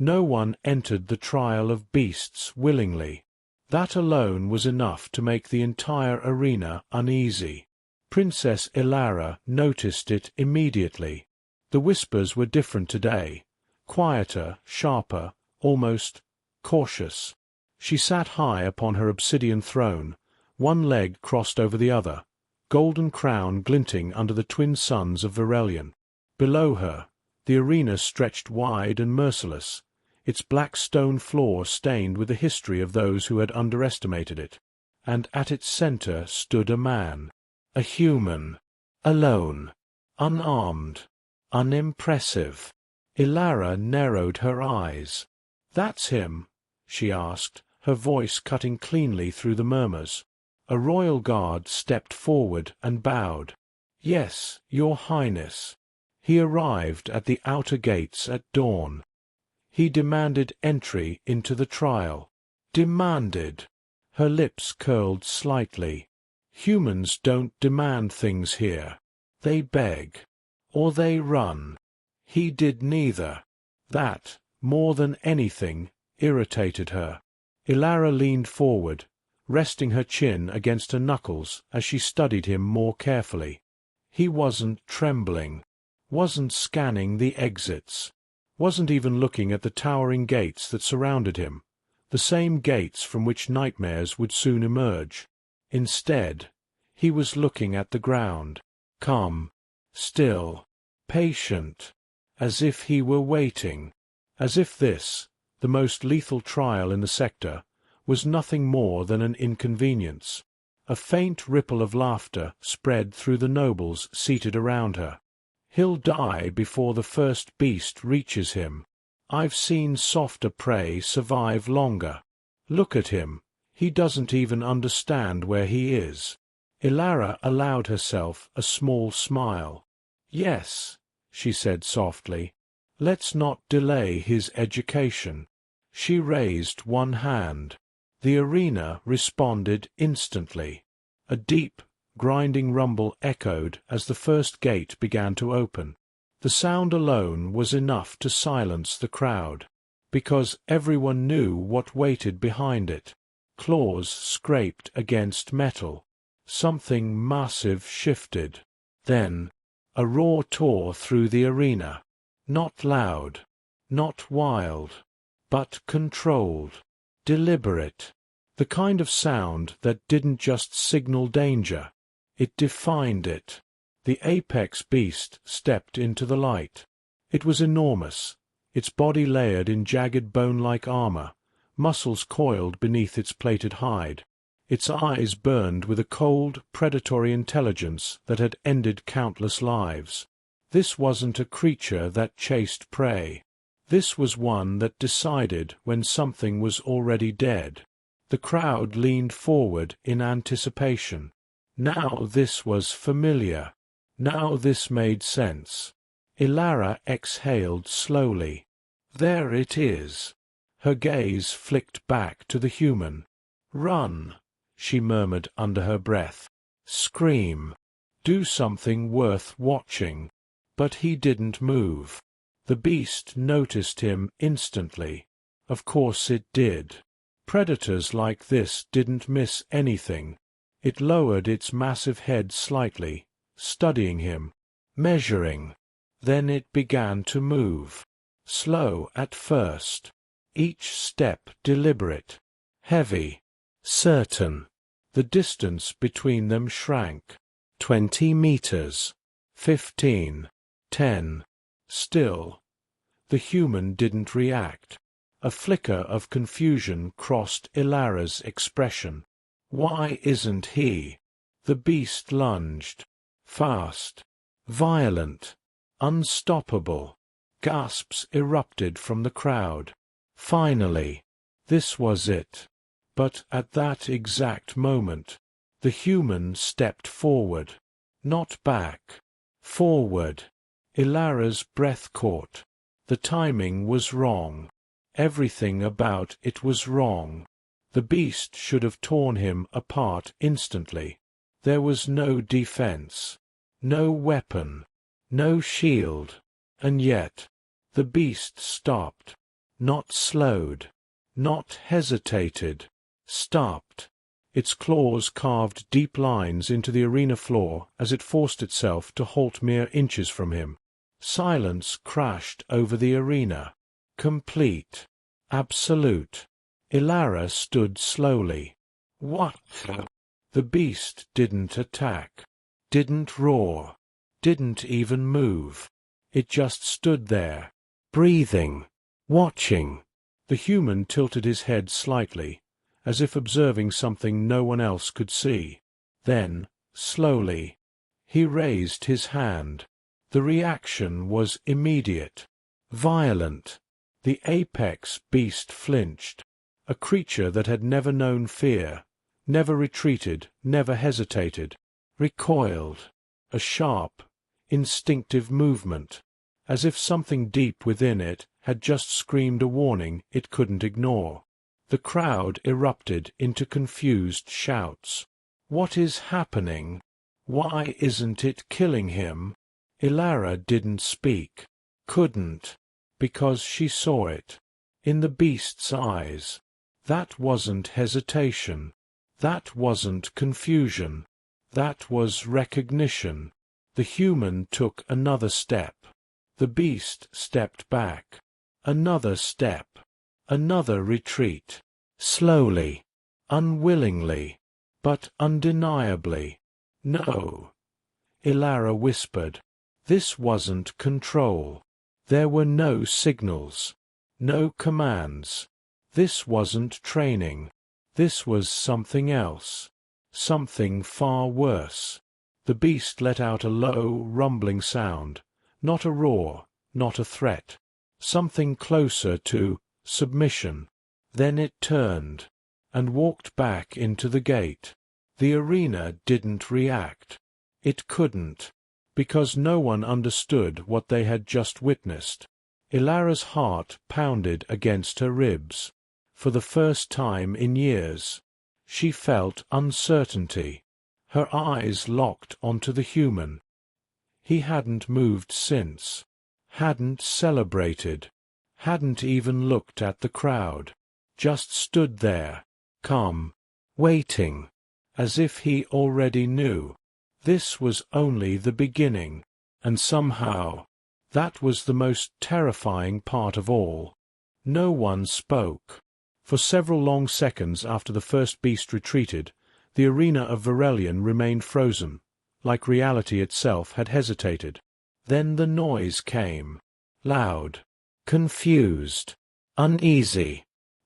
No one entered the trial of beasts willingly. That alone was enough to make the entire arena uneasy. Princess Ilara noticed it immediately. The whispers were different today, quieter, sharper, almost cautious. She sat high upon her obsidian throne, one leg crossed over the other, golden crown glinting under the twin suns of Verelion. Below her, the arena stretched wide and merciless, its black stone floor stained with the history of those who had underestimated it. And at its center stood a man, a human, alone, unarmed, unimpressive. Ilara narrowed her eyes. "That's him?" she asked, her voice cutting cleanly through the murmurs. A royal guard stepped forward and bowed. "Yes, Your Highness. He arrived at the outer gates at dawn. He demanded entry into the trial." Demanded. Her lips curled slightly. Humans don't demand things here. They beg. Or they run. He did neither. That, more than anything, irritated her. Ilara leaned forward, resting her chin against her knuckles as she studied him more carefully. He wasn't trembling, wasn't scanning the exits, wasn't even looking at the towering gates that surrounded him, the same gates from which nightmares would soon emerge. Instead, he was looking at the ground, calm, still, patient, as if he were waiting, as if this, the most lethal trial in the sector, was nothing more than an inconvenience. A faint ripple of laughter spread through the nobles seated around her. "He'll die before the first beast reaches him. I've seen softer prey survive longer. Look at him. He doesn't even understand where he is." Ilara allowed herself a small smile. "Yes," she said softly, "let's not delay his education." She raised one hand. The arena responded instantly. A deep, grinding rumble echoed as the first gate began to open. The sound alone was enough to silence the crowd, because everyone knew what waited behind it. Claws scraped against metal. Something massive shifted. Then, a roar tore through the arena. Not loud, not wild, but controlled, deliberate. The kind of sound that didn't just signal danger. It defined it. The apex beast stepped into the light. It was enormous, its body layered in jagged bone-like armor, muscles coiled beneath its plated hide. Its eyes burned with a cold, predatory intelligence that had ended countless lives. This wasn't a creature that chased prey. This was one that decided when something was already dead. The crowd leaned forward in anticipation. Now this was familiar. Now this made sense. Ilara exhaled slowly. There it is. Her gaze flicked back to the human. "Run," she murmured under her breath. "Scream. Do something worth watching." But he didn't move. The beast noticed him instantly. Of course it did. Predators like this didn't miss anything. It lowered its massive head slightly, studying him, measuring. Then it began to move. Slow at first. Each step deliberate, heavy, certain. The distance between them shrank. 20 meters. 15. 10. Still. The human didn't react. A flicker of confusion crossed Ilara's expression. Why isn't he? The beast lunged. Fast. Violent. Unstoppable. Gasps erupted from the crowd. Finally. This was it. But at that exact moment, the human stepped forward. Not back. Forward. Ilara's breath caught. The timing was wrong. Everything about it was wrong. The beast should have torn him apart instantly. There was no defense, no weapon, no shield, and yet the beast stopped. not slowed, not hesitated, stopped. Its claws carved deep lines into the arena floor as it forced itself to halt mere inches from him. Silence crashed over the arena. Complete. Absolute. Ilara stood slowly. What? The beast didn't attack, didn't roar, didn't even move. It just stood there, breathing, watching. The human tilted his head slightly, as if observing something no one else could see. Then, slowly, he raised his hand. The reaction was immediate, violent. The apex beast flinched. A creature that had never known fear, never retreated, never hesitated, recoiled. A sharp, instinctive movement, as if something deep within it had just screamed a warning it couldn't ignore. The crowd erupted into confused shouts. What is happening? Why isn't it killing him? Ilara didn't speak. Couldn't. Because she saw it. In the beast's eyes. That wasn't hesitation. That wasn't confusion. That was recognition. The human took another step. The beast stepped back. Another step. Another retreat. Slowly. Unwillingly. But undeniably. No. Ilara whispered. This wasn't control. There were no signals. No commands. This wasn't training. This was something else. Something far worse. The beast let out a low, rumbling sound. Not a roar, not a threat. Something closer to submission. Then it turned and walked back into the gate. The arena didn't react. It couldn't, because no one understood what they had just witnessed. Ilara's heart pounded against her ribs. For the first time in years, she felt uncertainty. Her eyes locked onto the human. He hadn't moved since, hadn't celebrated, hadn't even looked at the crowd, just stood there, calm, waiting, as if he already knew. This was only the beginning, and somehow, that was the most terrifying part of all. No one spoke. For several long seconds after the first beast retreated, the arena of Varelion remained frozen, like reality itself had hesitated. Then the noise came. Loud, confused, uneasy.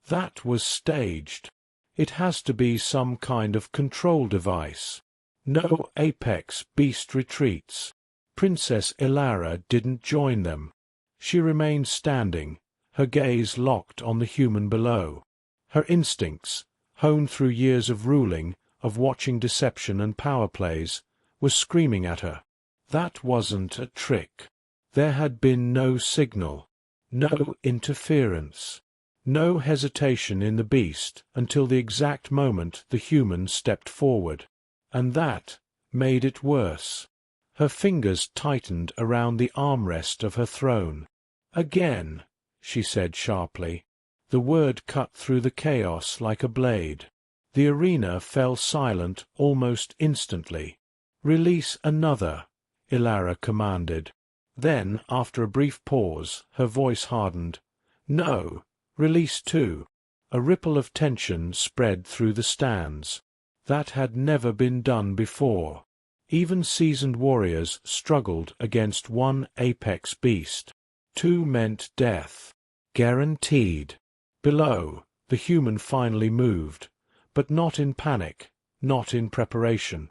That was staged. It has to be some kind of control device. No apex beast retreats. Princess Ilara didn't join them. She remained standing, her gaze locked on the human below. Her instincts, honed through years of ruling, of watching deception and power plays, were screaming at her. That wasn't a trick. There had been no signal, no interference, no hesitation in the beast until the exact moment the human stepped forward. And that made it worse. Her fingers tightened around the armrest of her throne. "Again," she said sharply. The word cut through the chaos like a blade. The arena fell silent almost instantly. "Release another," Ilara commanded. Then, after a brief pause, her voice hardened. "No, release two." A ripple of tension spread through the stands. That had never been done before. Even seasoned warriors struggled against one apex beast. Two meant death. Guaranteed. Below, the human finally moved, but not in panic, not in preparation.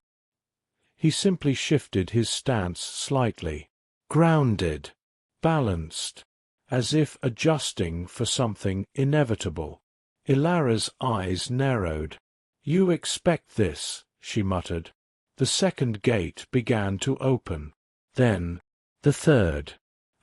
He simply shifted his stance slightly, grounded, balanced, as if adjusting for something inevitable. Ilara's eyes narrowed. "You expect this," she muttered. The second gate began to open. Then, the third.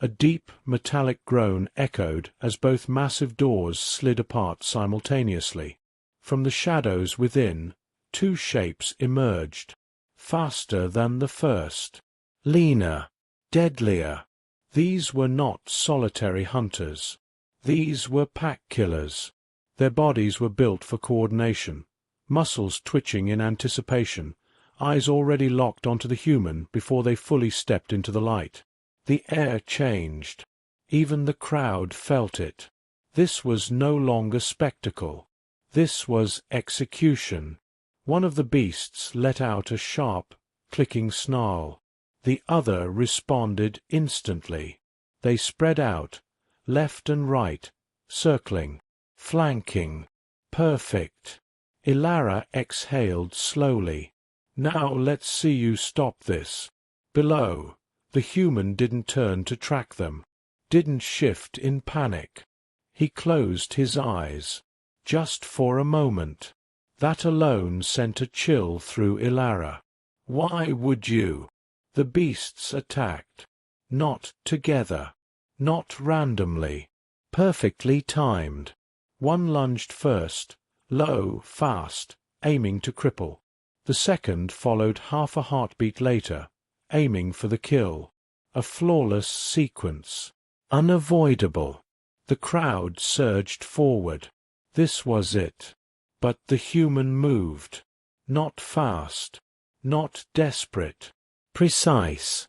A deep, metallic groan echoed as both massive doors slid apart simultaneously. From the shadows within, two shapes emerged. Faster than the first. Leaner. Deadlier. These were not solitary hunters. These were pack killers. Their bodies were built for coordination, muscles twitching in anticipation, eyes already locked onto the human before they fully stepped into the light. The air changed. Even the crowd felt it. This was no longer spectacle. This was execution. One of the beasts let out a sharp, clicking snarl. The other responded instantly. They spread out, left and right, circling, flanking. Perfect. Ilara exhaled slowly. Now let's see you stop this. Below, the human didn't turn to track them, didn't shift in panic. He closed his eyes. Just for a moment. That alone sent a chill through Ilara. Why would you? The beasts attacked. Not together. Not randomly. Perfectly timed. One lunged first, low, fast, aiming to cripple. The second followed half a heartbeat later, aiming for the kill. A flawless sequence. Unavoidable. The crowd surged forward. This was it. But the human moved. Not fast. Not desperate. Precise.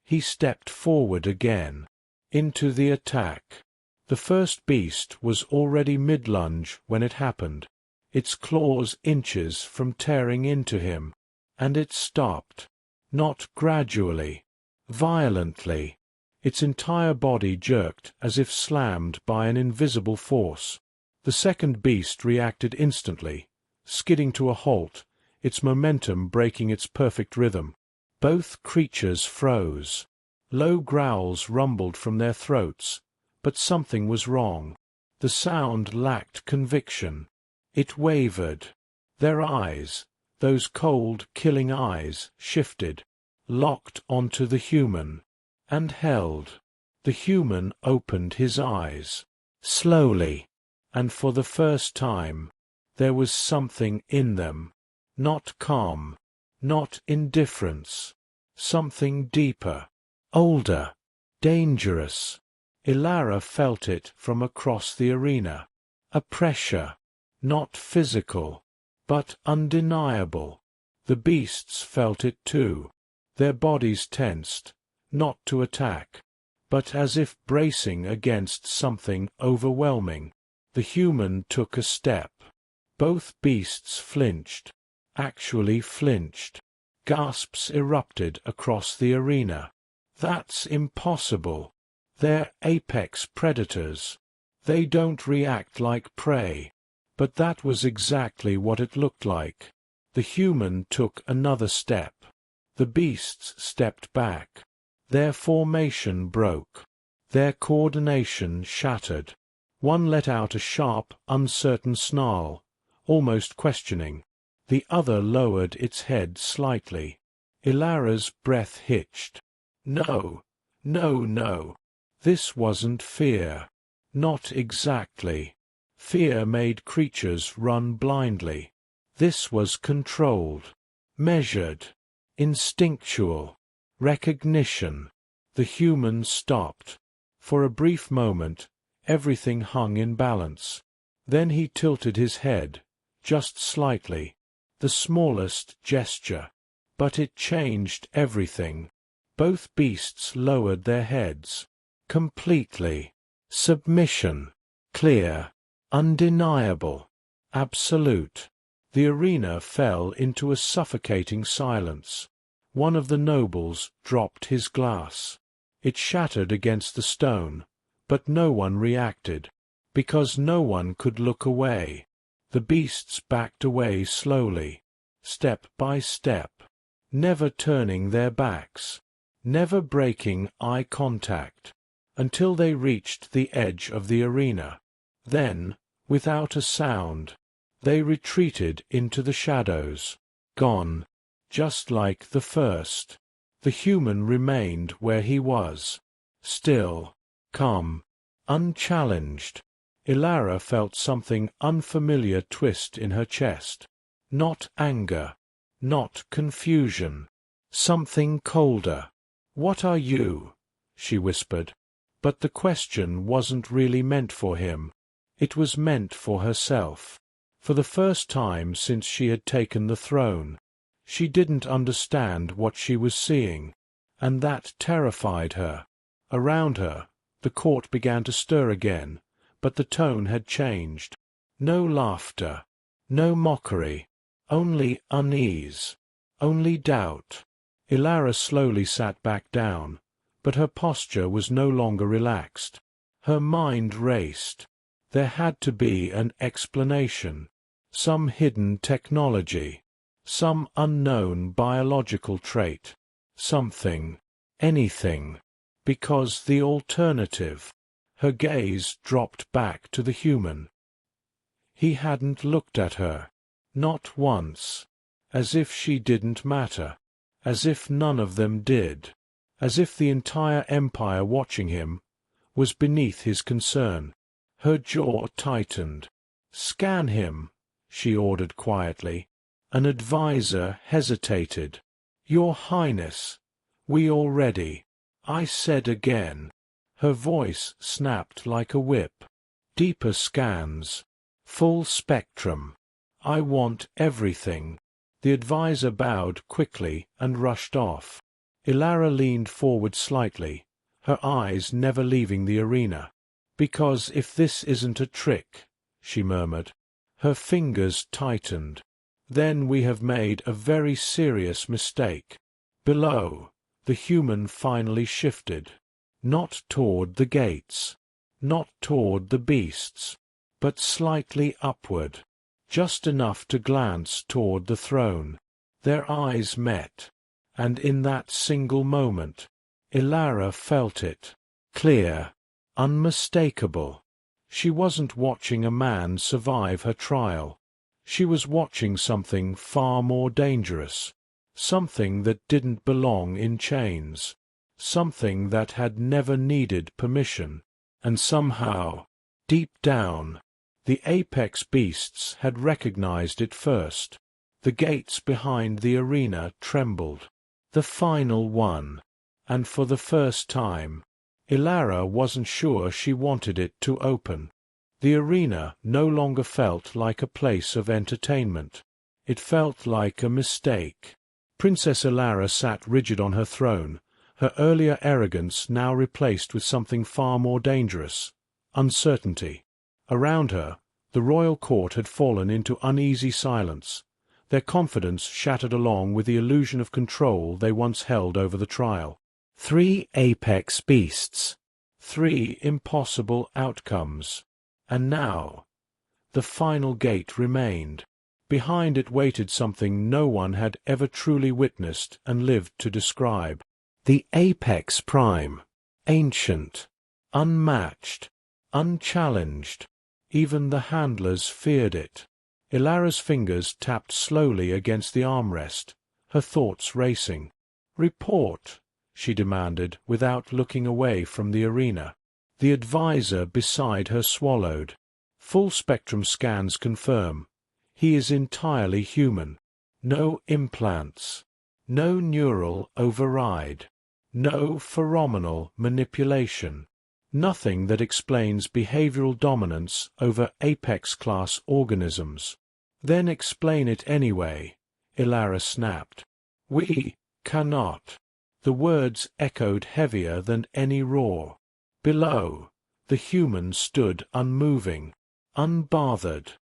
He stepped forward again. Into the attack. The first beast was already mid-lunge when it happened, its claws inches from tearing into him. And it stopped. Not gradually. Violently. Its entire body jerked as if slammed by an invisible force. The second beast reacted instantly, skidding to a halt, its momentum breaking its perfect rhythm. Both creatures froze. Low growls rumbled from their throats, but something was wrong. The sound lacked conviction. It wavered. Their eyes, those cold, killing eyes, shifted, locked onto the human, and held. The human opened his eyes. Slowly. And for the first time, there was something in them. Not calm. Not indifference. Something deeper. Older. Dangerous. Ilara felt it from across the arena. A pressure. Not physical. But undeniable. The beasts felt it too. Their bodies tensed, not to attack, but as if bracing against something overwhelming. The human took a step. Both beasts flinched. Actually flinched. Gasps erupted across the arena. That's impossible. They're apex predators. They don't react like prey. But that was exactly what it looked like. The human took another step. The beasts stepped back. Their formation broke. Their coordination shattered. One let out a sharp, uncertain snarl, almost questioning. The other lowered its head slightly. Ilara's breath hitched. No, no, no. This wasn't fear. Not exactly. Fear made creatures run blindly. This was controlled, measured, instinctual. Recognition. The human stopped. For a brief moment, everything hung in balance. Then he tilted his head, just slightly, the smallest gesture. But it changed everything. Both beasts lowered their heads. Completely. Submission. Clear. Undeniable. Absolute. The arena fell into a suffocating silence. One of the nobles dropped his glass. It shattered against the stone, but no one reacted, because no one could look away. The beasts backed away slowly, step by step, never turning their backs, never breaking eye contact, until they reached the edge of the arena. Then, without a sound, they retreated into the shadows, gone, just like the first. The human remained where he was, still, calm, unchallenged. Ilara felt something unfamiliar twist in her chest. Not anger, not confusion. Something colder. "What are you?" she whispered. But the question wasn't really meant for him. It was meant for herself. For the first time since she had taken the throne, she didn't understand what she was seeing, and that terrified her. Around her, the court began to stir again, but the tone had changed. No laughter, no mockery, only unease, only doubt. Ilara slowly sat back down, but her posture was no longer relaxed. Her mind raced. There had to be an explanation, some hidden technology, some unknown biological trait, something, anything, because the alternative. Her gaze dropped back to the human. He hadn't looked at her, not once, as if she didn't matter, as if none of them did, as if the entire empire watching him was beneath his concern. Her jaw tightened. "Scan him," she ordered quietly. An advisor hesitated. "Your Highness, we already—" "I said again." Her voice snapped like a whip. "Deeper scans. Full spectrum. I want everything." The advisor bowed quickly and rushed off. Ilara leaned forward slightly, her eyes never leaving the arena. "Because if this isn't a trick," she murmured. Her fingers tightened. "Then we have made a very serious mistake." Below, the human finally shifted. Not toward the gates, not toward the beasts, but slightly upward, just enough to glance toward the throne. Their eyes met, and in that single moment, Ilara felt it, clear, unmistakable. She wasn't watching a man survive her trial. She was watching something far more dangerous, something that didn't belong in chains, something that had never needed permission, and somehow, deep down, the apex beasts had recognized it first. The gates behind the arena trembled. The final one, and for the first time, Ilara wasn't sure she wanted it to open. The arena no longer felt like a place of entertainment. It felt like a mistake. Princess Ilara sat rigid on her throne, her earlier arrogance now replaced with something far more dangerous, uncertainty. Around her, the royal court had fallen into uneasy silence, their confidence shattered along with the illusion of control they once held over the trial. 3 apex beasts. 3 impossible outcomes. And now, the final gate remained. Behind it waited something no one had ever truly witnessed and lived to describe. The apex prime. Ancient. Unmatched. Unchallenged. Even the handlers feared it. Ilara's fingers tapped slowly against the armrest, her thoughts racing. "Report," she demanded without looking away from the arena. The advisor beside her swallowed. "Full-spectrum scans confirm. He is entirely human. No implants. No neural override. No pheromonal manipulation. Nothing that explains behavioral dominance over apex-class organisms." "Then explain it anyway," Ilara snapped. "We cannot." The words echoed heavier than any roar. Below, the human stood unmoving, unbothered,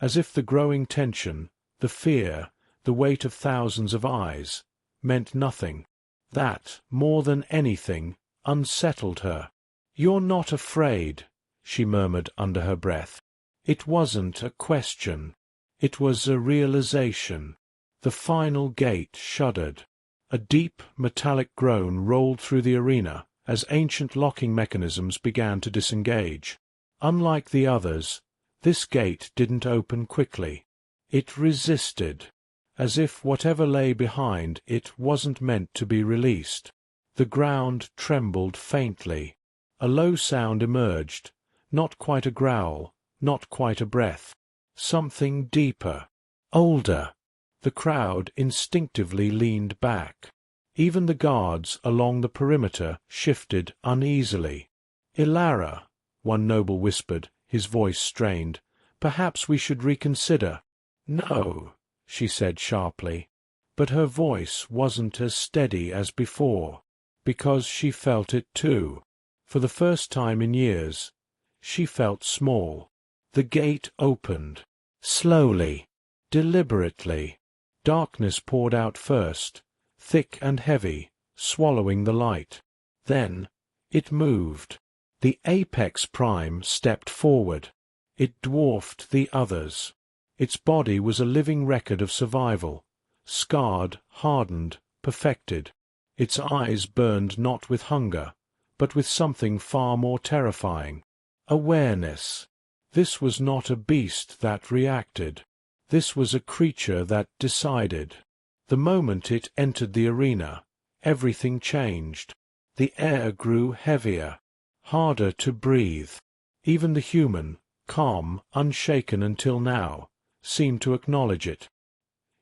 as if the growing tension, the fear, the weight of thousands of eyes, meant nothing. That, more than anything, unsettled her. "You're not afraid," she murmured under her breath. It wasn't a question. It was a realization. The final gate shuddered. A deep, metallic groan rolled through the arena as ancient locking mechanisms began to disengage. Unlike the others, this gate didn't open quickly. It resisted, as if whatever lay behind it wasn't meant to be released. The ground trembled faintly. A low sound emerged, not quite a growl, not quite a breath. Something deeper, older. The crowd instinctively leaned back. Even the guards along the perimeter shifted uneasily. "Ilara," one noble whispered, his voice strained, "perhaps we should reconsider." "No," she said sharply, but her voice wasn't as steady as before, because she felt it too. For the first time in years, she felt small. The gate opened. Slowly, deliberately. Darkness poured out first, thick and heavy, swallowing the light. Then it moved. The apex prime stepped forward. It dwarfed the others. Its body was a living record of survival, scarred, hardened, perfected. Its eyes burned not with hunger, but with something far more terrifying. Awareness. This was not a beast that reacted. This was a creature that decided. The moment it entered the arena, everything changed. The air grew heavier, harder to breathe. Even the human, calm, unshaken until now, seemed to acknowledge it.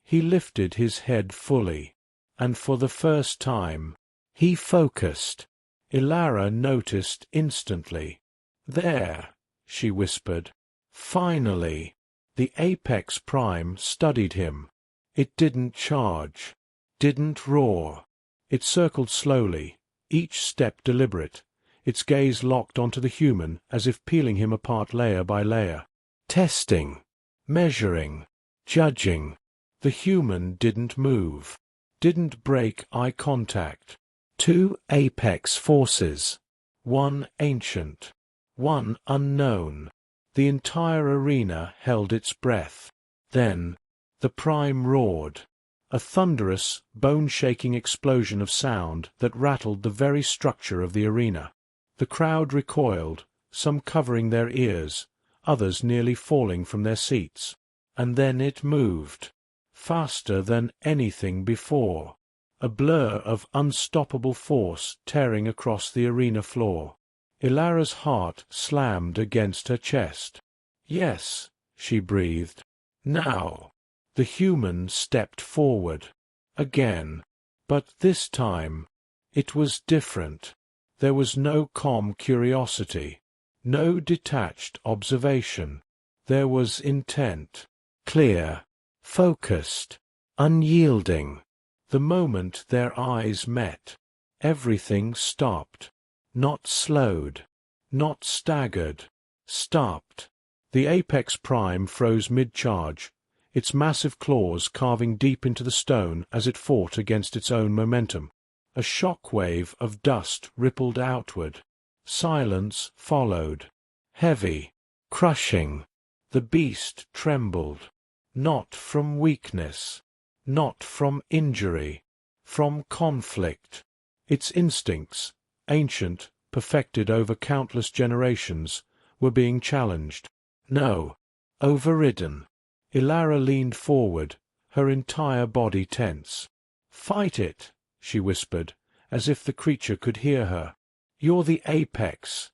He lifted his head fully, and for the first time, he focused. Ilara noticed instantly. "There," she whispered. "Finally." The apex prime studied him. It didn't charge, didn't roar. It circled slowly, each step deliberate, its gaze locked onto the human as if peeling him apart layer by layer. Testing, measuring, judging. The human didn't move, didn't break eye contact. Two apex forces, one ancient, one unknown. The entire arena held its breath. Then the prime roared, a thunderous, bone-shaking explosion of sound that rattled the very structure of the arena. The crowd recoiled, some covering their ears, others nearly falling from their seats. And then it moved, faster than anything before, a blur of unstoppable force tearing across the arena floor. Ilara's heart slammed against her chest. "Yes," she breathed. "Now." The human stepped forward. Again. But this time, it was different. There was no calm curiosity, no detached observation. There was intent, clear, focused, unyielding. The moment their eyes met, everything stopped. Not slowed, not staggered, stopped. The apex prime froze mid-charge, its massive claws carving deep into the stone as it fought against its own momentum. A shock wave of dust rippled outward. Silence followed. Heavy, crushing. The beast trembled. Not from weakness, not from injury, from conflict. Its instincts, ancient, perfected over countless generations, were being challenged. No, overridden. Ilara leaned forward, her entire body tense. "Fight it," she whispered, as if the creature could hear her. "You're the apex.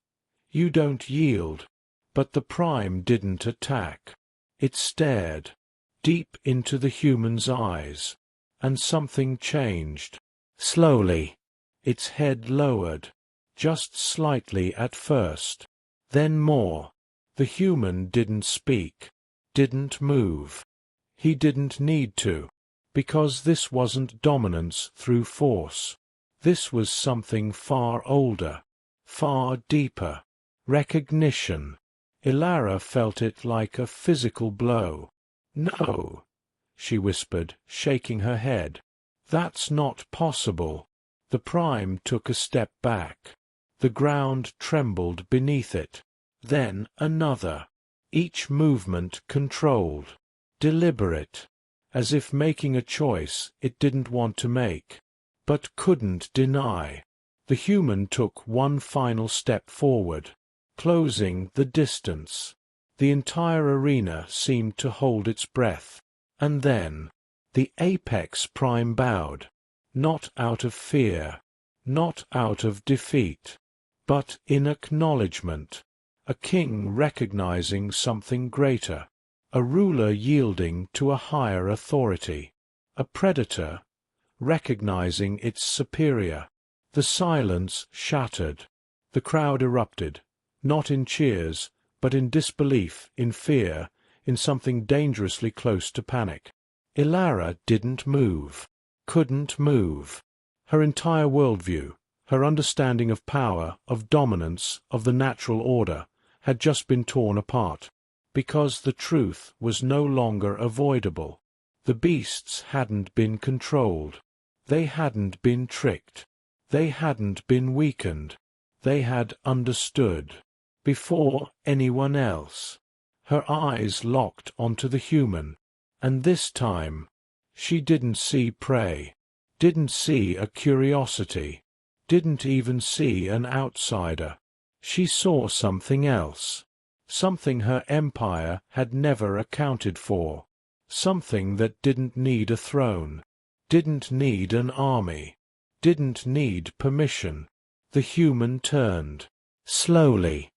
You don't yield." But the prime didn't attack. It stared, deep into the human's eyes, and something changed. Slowly, its head lowered, just slightly at first, then more. The human didn't speak, didn't move. He didn't need to, because this wasn't dominance through force. This was something far older, far deeper. Recognition. Ilara felt it like a physical blow. "No," she whispered, shaking her head. "That's not possible." The prime took a step back. The ground trembled beneath it. Then another. Each movement controlled, deliberate, as if making a choice it didn't want to make, but couldn't deny. The human took one final step forward, closing the distance. The entire arena seemed to hold its breath. And then the apex prime bowed, not out of fear, not out of defeat, but in acknowledgement. A king recognizing something greater, a ruler yielding to a higher authority, a predator recognizing its superior. The silence shattered. The crowd erupted, not in cheers, but in disbelief, in fear, in something dangerously close to panic. Ilara didn't move, couldn't move. Her entire worldview, her understanding of power, of dominance, of the natural order, had just been torn apart, because the truth was no longer avoidable. The beasts hadn't been controlled. They hadn't been tricked. They hadn't been weakened. They had understood. Before anyone else. Her eyes locked onto the human. And this time, she didn't see prey. Didn't see a curiosity. Didn't even see an outsider. She saw something else. Something her empire had never accounted for. Something that didn't need a throne. Didn't need an army. Didn't need permission. The human turned. Slowly.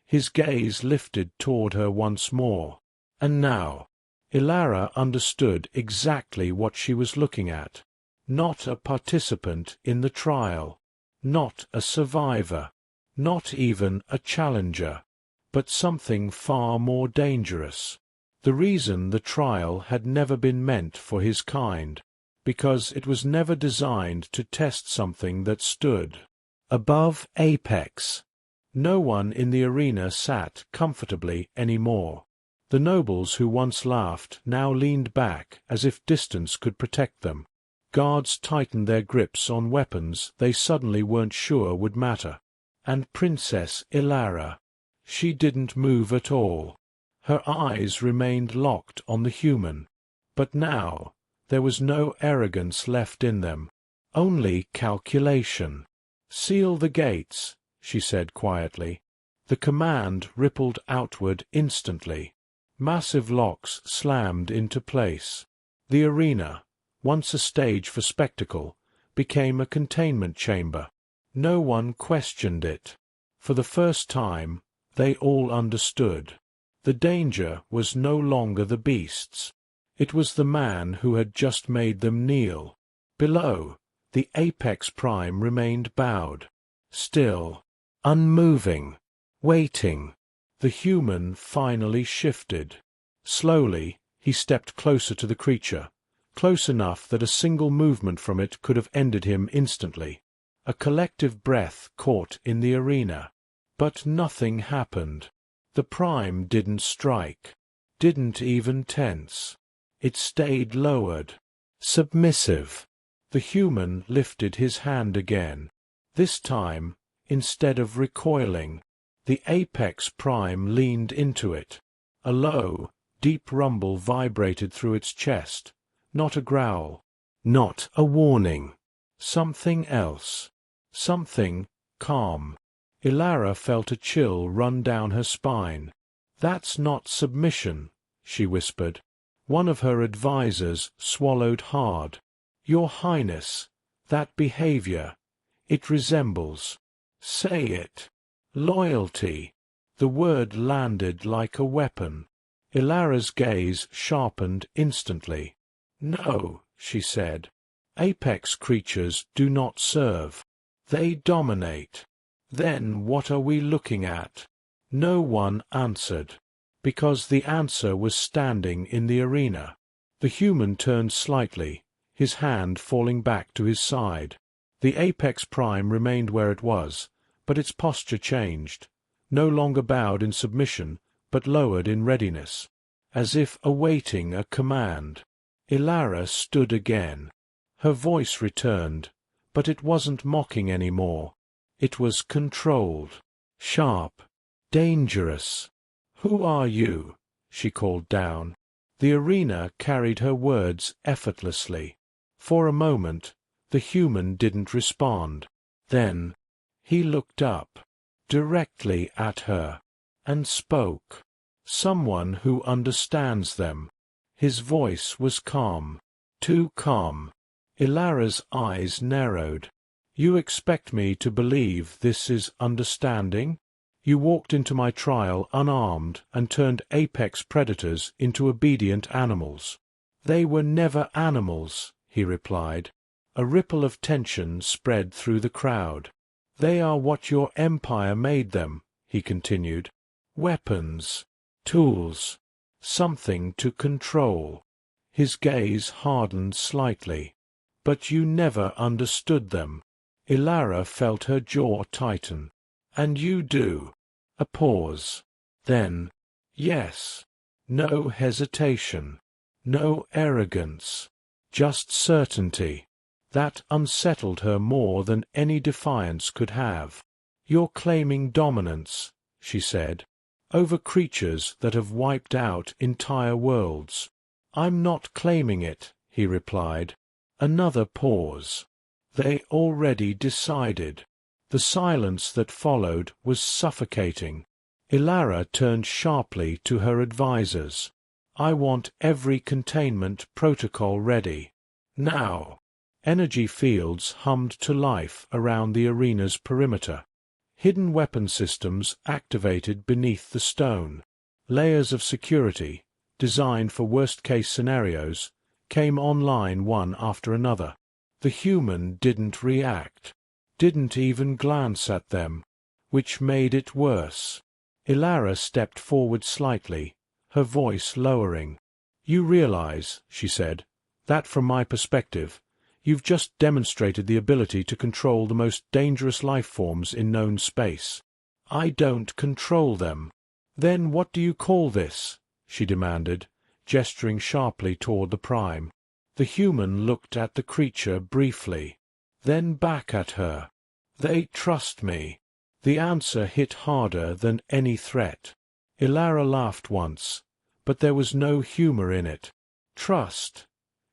His gaze lifted toward her once more. And now, Ilara understood exactly what she was looking at. Not a participant in the trial. Not a survivor. Not even a challenger. But something far more dangerous. The reason the trial had never been meant for his kind. Because it was never designed to test something that stood above apex. No one in the arena sat comfortably anymore. The nobles who once laughed now leaned back as if distance could protect them. Guards tightened their grips on weapons they suddenly weren't sure would matter. And Princess Ilara, she didn't move at all. Her eyes remained locked on the human. But now, there was no arrogance left in them. Only calculation. "Seal the gates," she said quietly. The command rippled outward instantly. Massive locks slammed into place. The arena, once a stage for spectacle, became a containment chamber. No one questioned it. For the first time, they all understood. The danger was no longer the beasts. It was the man who had just made them kneel. Below, the apex prime remained bowed, still, unmoving, waiting. The human finally shifted. Slowly, he stepped closer to the creature, close enough that a single movement from it could have ended him instantly. A collective breath caught in the arena. But nothing happened. The prime didn't strike, didn't even tense. It stayed lowered, submissive. The human lifted his hand again. This time, instead of recoiling, the apex prime leaned into it. A low, deep rumble vibrated through its chest. Not a growl, not a warning. Something else. Something calm. Ilara felt a chill run down her spine. "That's not submission," she whispered. One of her advisers swallowed hard. "Your Highness, that behavior, it resembles—" "Say it." "Loyalty." The word landed like a weapon. Ilara's gaze sharpened instantly. "No," she said. "Apex creatures do not serve. They dominate." "Then what are we looking at?" No one answered, because the answer was standing in the arena. The human turned slightly, his hand falling back to his side. The apex prime remained where it was, but its posture changed, no longer bowed in submission, but lowered in readiness, as if awaiting a command. Ilara stood again. Her voice returned, but it wasn't mocking anymore. It was controlled, sharp, dangerous. "Who are you?" she called down. The arena carried her words effortlessly. For a moment, the human didn't respond. Then, he looked up, directly at her, and spoke. Someone who understands them. His voice was calm, too calm. Ilara's eyes narrowed. "You expect me to believe this is understanding? You walked into my trial unarmed and turned apex predators into obedient animals." "They were never animals," he replied. A ripple of tension spread through the crowd. They are what your empire made them, he continued. Weapons, tools, something to control. His gaze hardened slightly. But you never understood them. Ilara felt her jaw tighten. And you do. A pause. Then, yes. No hesitation. No arrogance. Just certainty. That unsettled her more than any defiance could have. You're claiming dominance, she said, over creatures that have wiped out entire worlds. I'm not claiming it, he replied. Another pause. They already decided. The silence that followed was suffocating. Ilara turned sharply to her advisers. I want every containment protocol ready. Now. Energy fields hummed to life around the arena's perimeter. Hidden weapon systems activated beneath the stone. Layers of security, designed for worst-case scenarios, came online one after another. The human didn't react, didn't even glance at them, which made it worse. Ilara stepped forward slightly, her voice lowering. You realize, she said, that from my perspective, you've just demonstrated the ability to control the most dangerous life forms in known space. I don't control them. Then what do you call this? She demanded, gesturing sharply toward the Prime. The human looked at the creature briefly, then back at her. They trust me. The answer hit harder than any threat. Ilara laughed once, but there was no humor in it. Trust,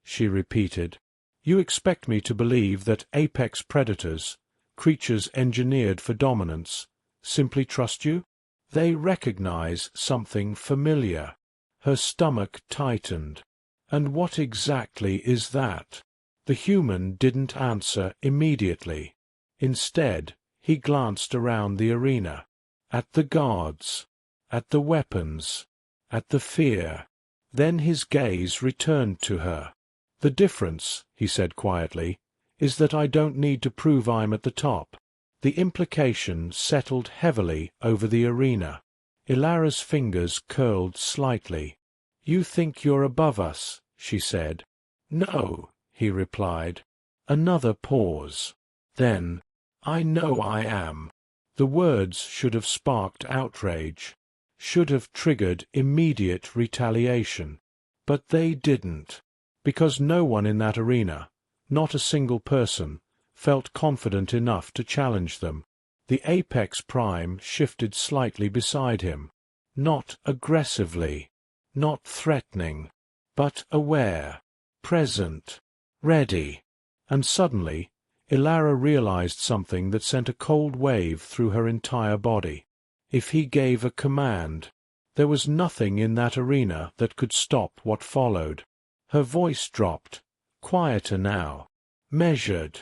she repeated. You expect me to believe that apex predators, creatures engineered for dominance, simply trust you? They recognize something familiar. Her stomach tightened. And what exactly is that? The human didn't answer immediately. Instead, he glanced around the arena, at the guards, at the weapons, at the fear. Then his gaze returned to her. The difference, he said quietly, is that I don't need to prove I'm at the top. The implication settled heavily over the arena. Ilara's fingers curled slightly. You think you're above us, she said. No, he replied. Another pause. Then, I know I am. The words should have sparked outrage, should have triggered immediate retaliation. But they didn't. Because no one in that arena, not a single person, felt confident enough to challenge them. The Apex Prime shifted slightly beside him, not aggressively, not threatening, but aware, present, ready. And suddenly, Ilara realized something that sent a cold wave through her entire body. If he gave a command, there was nothing in that arena that could stop what followed. Her voice dropped, quieter now, measured,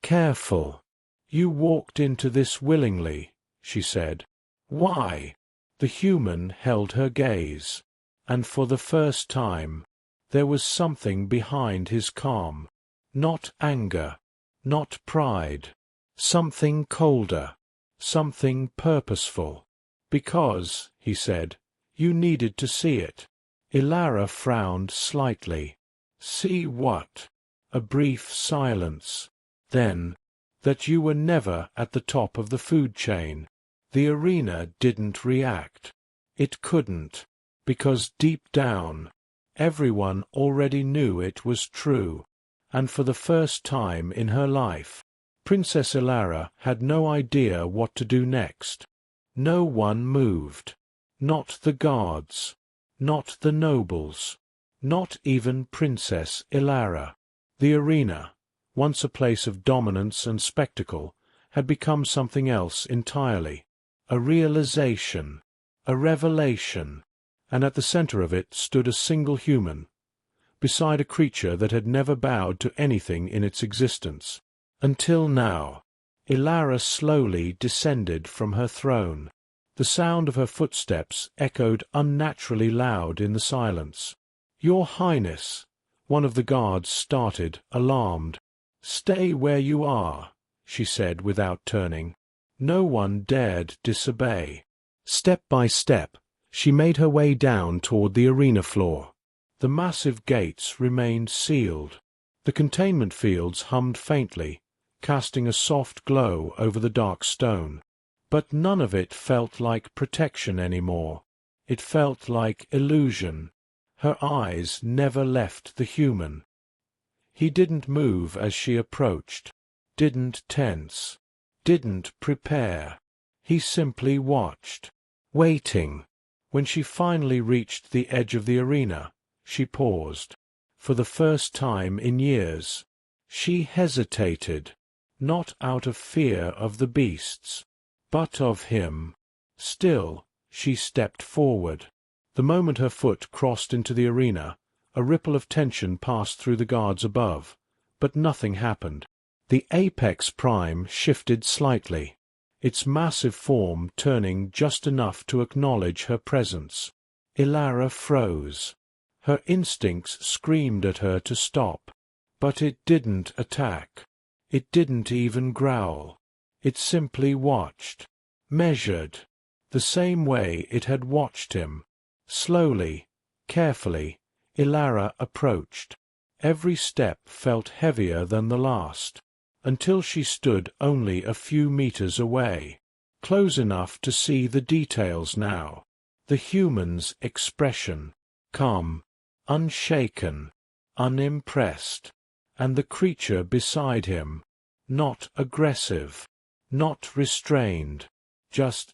careful. You walked into this willingly, she said. Why? The human held her gaze, and for the first time, there was something behind his calm. Not anger, not pride, something colder, something purposeful. Because, he said, you needed to see it. Ilara frowned slightly. See what? A brief silence. Then, that you were never at the top of the food chain. The arena didn't react. It couldn't, because deep down, everyone already knew it was true. And for the first time in her life, Princess Ilara had no idea what to do next. No one moved. Not the guards. Not the nobles, not even Princess Ilara. The arena, once a place of dominance and spectacle, had become something else entirely. A realization, a revelation, and at the center of it stood a single human, beside a creature that had never bowed to anything in its existence. Until now, Ilara slowly descended from her throne. The sound of her footsteps echoed unnaturally loud in the silence. Your Highness, one of the guards started, alarmed. Stay where you are, she said without turning. No one dared disobey. Step by step, she made her way down toward the arena floor. The massive gates remained sealed. The containment fields hummed faintly, casting a soft glow over the dark stone. But none of it felt like protection anymore. It felt like illusion. Her eyes never left the human. He didn't move as she approached, didn't tense, didn't prepare. He simply watched, waiting. When she finally reached the edge of the arena, she paused. For the first time in years, she hesitated, not out of fear of the beasts, but of him. Still, she stepped forward. The moment her foot crossed into the arena, a ripple of tension passed through the guards above, but nothing happened. The apex prime shifted slightly, its massive form turning just enough to acknowledge her presence. Ilara froze. Her instincts screamed at her to stop, but it didn't attack. It didn't even growl. It simply watched, measured, the same way it had watched him. Slowly, carefully, Ilara approached. Every step felt heavier than the last, until she stood only a few meters away, close enough to see the details now. The human's expression, calm, unshaken, unimpressed, and the creature beside him, not aggressive, not restrained, just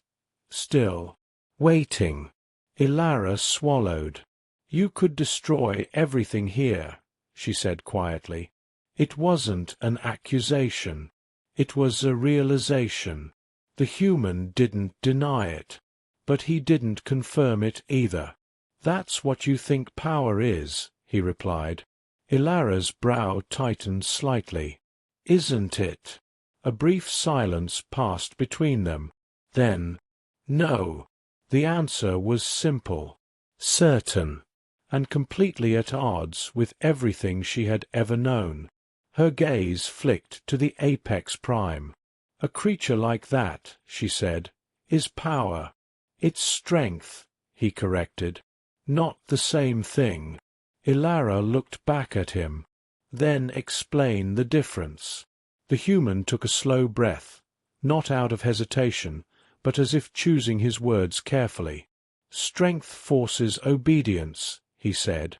still, waiting. Ilara swallowed. "You could destroy everything here," she said quietly. It wasn't an accusation. It was a realization. The human didn't deny it, but he didn't confirm it either. "That's what you think power is," he replied. Ilara's brow tightened slightly. "Isn't it?" A brief silence passed between them. Then, "No." The answer was simple, certain, and completely at odds with everything she had ever known. Her gaze flicked to the apex prime. "A creature like that," she said, "is power. It's strength," he corrected. "Not the same thing." Ilara looked back at him. "Then explain the difference." The human took a slow breath, not out of hesitation, but as if choosing his words carefully. "Strength forces obedience," he said.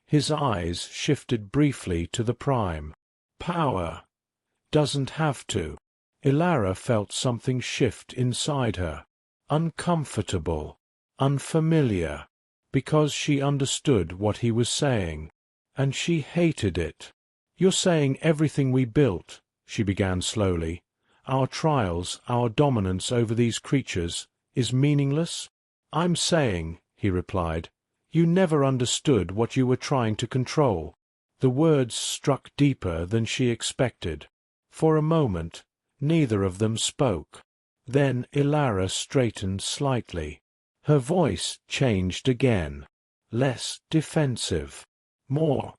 His eyes shifted briefly to the prime. "Power doesn't have to." Ilara felt something shift inside her. Uncomfortable, unfamiliar, because she understood what he was saying, and she hated it. "You're saying everything we built," she began slowly, "our trials, our dominance over these creatures, is meaningless?" "I'm saying," he replied, "you never understood what you were trying to control." The words struck deeper than she expected. For a moment, neither of them spoke. Then Ilara straightened slightly. Her voice changed again, less defensive, more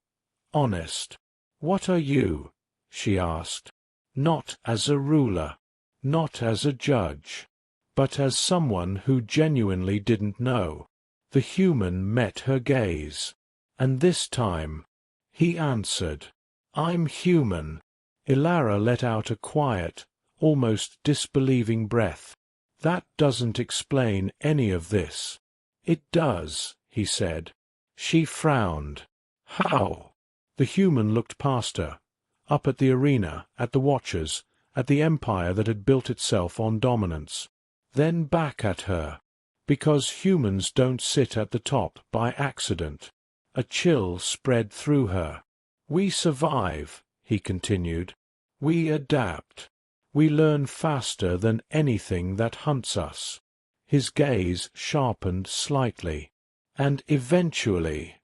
honest. "What are you?" she asked. Not as a ruler, not as a judge, but as someone who genuinely didn't know. The human met her gaze, and this time he answered, "I'm human." Ilara let out a quiet, almost disbelieving breath. "That doesn't explain any of this." "It does," he said. She frowned. "How?" The human looked past her, up at the arena, at the watchers, at the empire that had built itself on dominance. Then back at her. "Because humans don't sit at the top by accident." A chill spread through her. "We survive," he continued. "We adapt. We learn faster than anything that hunts us." His gaze sharpened slightly. "And eventually—"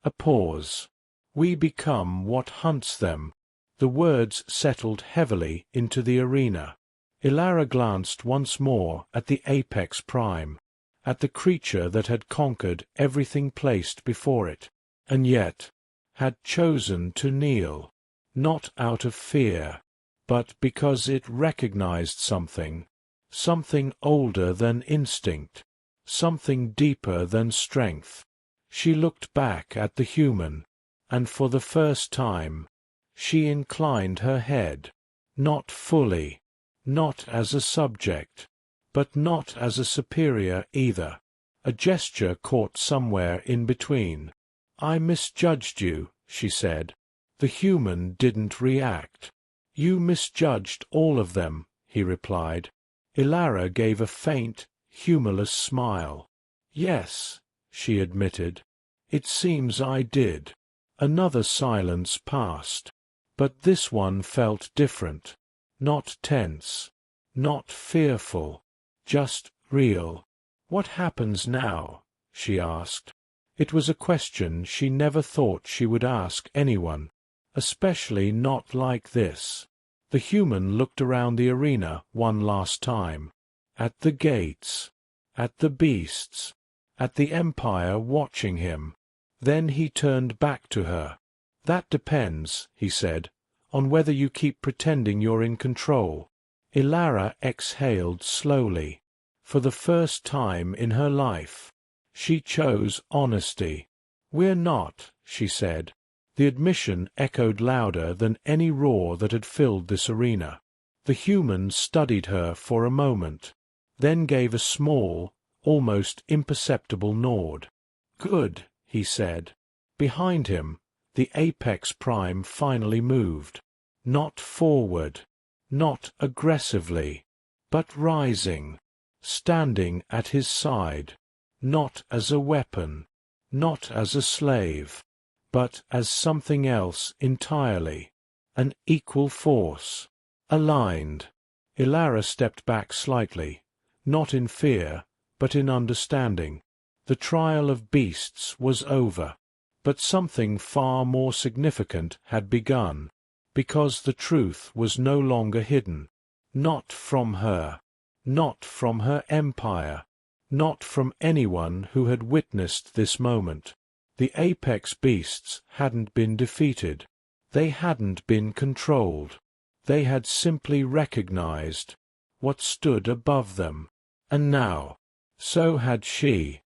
A pause. "We become what hunts them." The words settled heavily into the arena. Ilara glanced once more at the apex prime, at the creature that had conquered everything placed before it, and yet had chosen to kneel, not out of fear, but because it recognized something, something older than instinct, something deeper than strength. She looked back at the human, and for the first time, she inclined her head, not fully, not as a subject, but not as a superior either. A gesture caught somewhere in between. "I misjudged you," she said. The human didn't react. "You misjudged all of them," he replied. Ilara gave a faint, humorless smile. "Yes," she admitted. "It seems I did." Another silence passed. But this one felt different. Not tense. Not fearful. Just real. "What happens now?" she asked. It was a question she never thought she would ask anyone, especially not like this. The human looked around the arena one last time. At the gates. At the beasts. At the Empire watching him. Then he turned back to her. "That depends," he said, "on whether you keep pretending you're in control." Ilara exhaled slowly. For the first time in her life, she chose honesty. "We're not," she said. The admission echoed louder than any roar that had filled this arena. The human studied her for a moment, then gave a small, almost imperceptible nod. "Good," he said. Behind him, the apex prime finally moved. Not forward, not aggressively, but rising, standing at his side, not as a weapon, not as a slave, but as something else entirely, an equal force, aligned. Ilara stepped back slightly, not in fear, but in understanding. The trial of beasts was over, but something far more significant had begun, because the truth was no longer hidden, not from her, not from her empire, not from anyone who had witnessed this moment. The apex beasts hadn't been defeated. They hadn't been controlled. They had simply recognized what stood above them. And now, so had she.